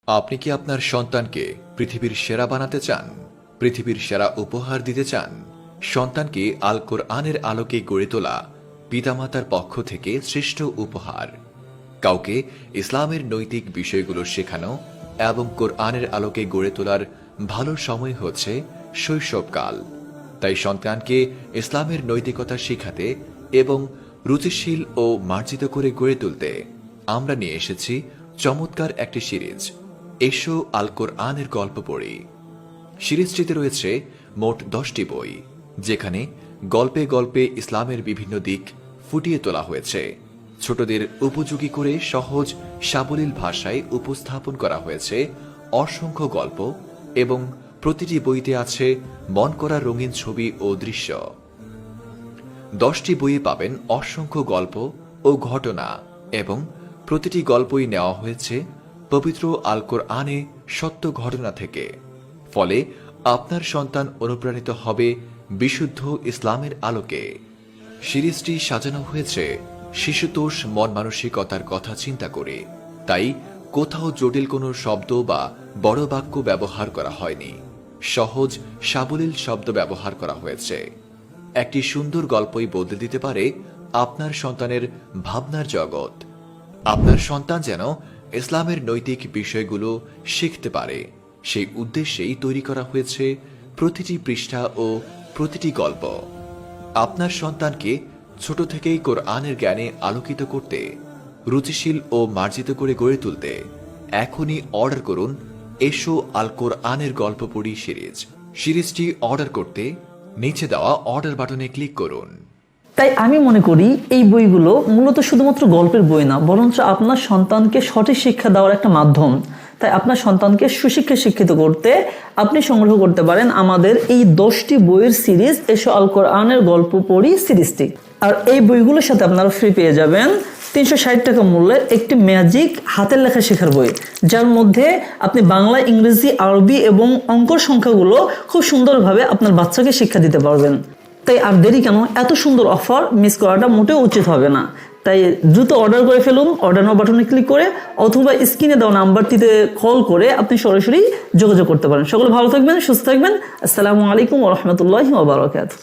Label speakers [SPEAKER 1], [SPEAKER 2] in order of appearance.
[SPEAKER 1] আপনি কি আপনার সন্তানকে পৃথিবীর সেরা বানাতে চান? পৃথিবীর সেরা উপহার দিতে চান? সন্তানকে আল কোরআনের আলোকে গড়ে তোলা পিতামাতার পক্ষ থেকে শ্রেষ্ঠ উপহার। কাউকে ইসলামের নৈতিক বিষয়গুলো শেখানো এবং কোরআনের আলোকে গড়ে তোলার ভালো সময় হচ্ছে শৈশবকাল। তাই সন্তানকে ইসলামের নৈতিকতা শেখাতে এবং রুচিশীল ও মার্জিত করে গড়ে তুলতে আমরা নিয়ে এসেছি চমৎকার একটি সিরিজ, এসো আল কোরআনের গল্প পড়ি। সিরিজটিতে রয়েছে মোট 10টি বই, যেখানে গল্পে গল্পে ইসলামের বিভিন্ন দিক ফুটিয়ে তোলা হয়েছে। ছোটদের উপযোগী করে সহজ সাবলীল ভাষায় উপস্থাপন করা হয়েছে অসংখ্য গল্প এবং প্রতিটি বইতে আছে মন করা রঙিন ছবি ও দৃশ্য। 10টি বইয়ে পাবেন অসংখ্য গল্প ও ঘটনা এবং প্রতিটি গল্পই নেওয়া হয়েছে পবিত্র আল কোরআনে সত্য ঘটনা থেকে। ফলে আপনার সন্তান অনুপ্রাণিত হবে বিশুদ্ধ ইসলামের আলোকে। সিরিজটি সাজানো হয়েছে শিশুতোষ মন মানসিকতার কথা চিন্তা করে, তাই কোথাও জটিল কোনো শব্দ বা বড় বাক্য ব্যবহার করা হয়নি। সহজ সাবলীল শব্দ ব্যবহার করা হয়েছে। একটি সুন্দর গল্পই বদলে দিতে পারে আপনার সন্তানের ভাবনার জগৎ। আপনার সন্তান যেন ইসলামের নৈতিক বিষয়গুলো শিখতে পারে, সেই উদ্দেশ্যেই তৈরি করা হয়েছে প্রতিটি পৃষ্ঠা ও প্রতিটি গল্প। আপনার সন্তানকে ছোট থেকেই কোরআনের জ্ঞানে আলোকিত করতে, রুচিশীল ও মার্জিত করে গড়ে তুলতে এখনই অর্ডার করুন এসো আল কোরআনের গল্প পড়ি সিরিজ। সিরিজটি অর্ডার করতে নিচে দেওয়া অর্ডার বাটনে ক্লিক করুন।
[SPEAKER 2] তাই আমি মনে করি এই বইগুলো মূলত শুধুমাত্র গল্পের বই না, বরঞ্চ আপনার সন্তানকে সঠিক শিক্ষা দেওয়ার একটা মাধ্যম। তাই আপনার সন্তানকে সুশিক্ষায় শিক্ষিত করতে আপনি সংগ্রহ করতে পারেন আমাদের এই 10টি বইয়ের সিরিজ এসো আল কোরআনের গল্প পড়ি সিরিজটি। আর এই বইগুলোর সাথে আপনারা ফ্রি পেয়ে যাবেন 360 টাকা মূল্যের একটি ম্যাজিক হাতের লেখা শেখার বই, যার মধ্যে আপনি বাংলা, ইংরেজি, আরবি এবং অঙ্কর সংখ্যাগুলো খুব সুন্দরভাবে আপনার বাচ্চাকে শিক্ষা দিতে পারবেন। তাই আর দেরি কেন, এত সুন্দর অফার মিস করাটা মোটেও উচিত হবে না। তাই দ্রুত অর্ডার করে ফেলুন অর্ডার নাও বাটনে ক্লিক করে, অথবা স্ক্রিনে দেওয়া নাম্বারটিতে কল করে আপনি সরাসরি যোগাযোগ করতে পারেন। সকলে ভালো থাকবেন, সুস্থ থাকবেন। আসসালামু আলাইকুম ওয়া রাহমাতুল্লাহি ওয়া বারাকাতুহু।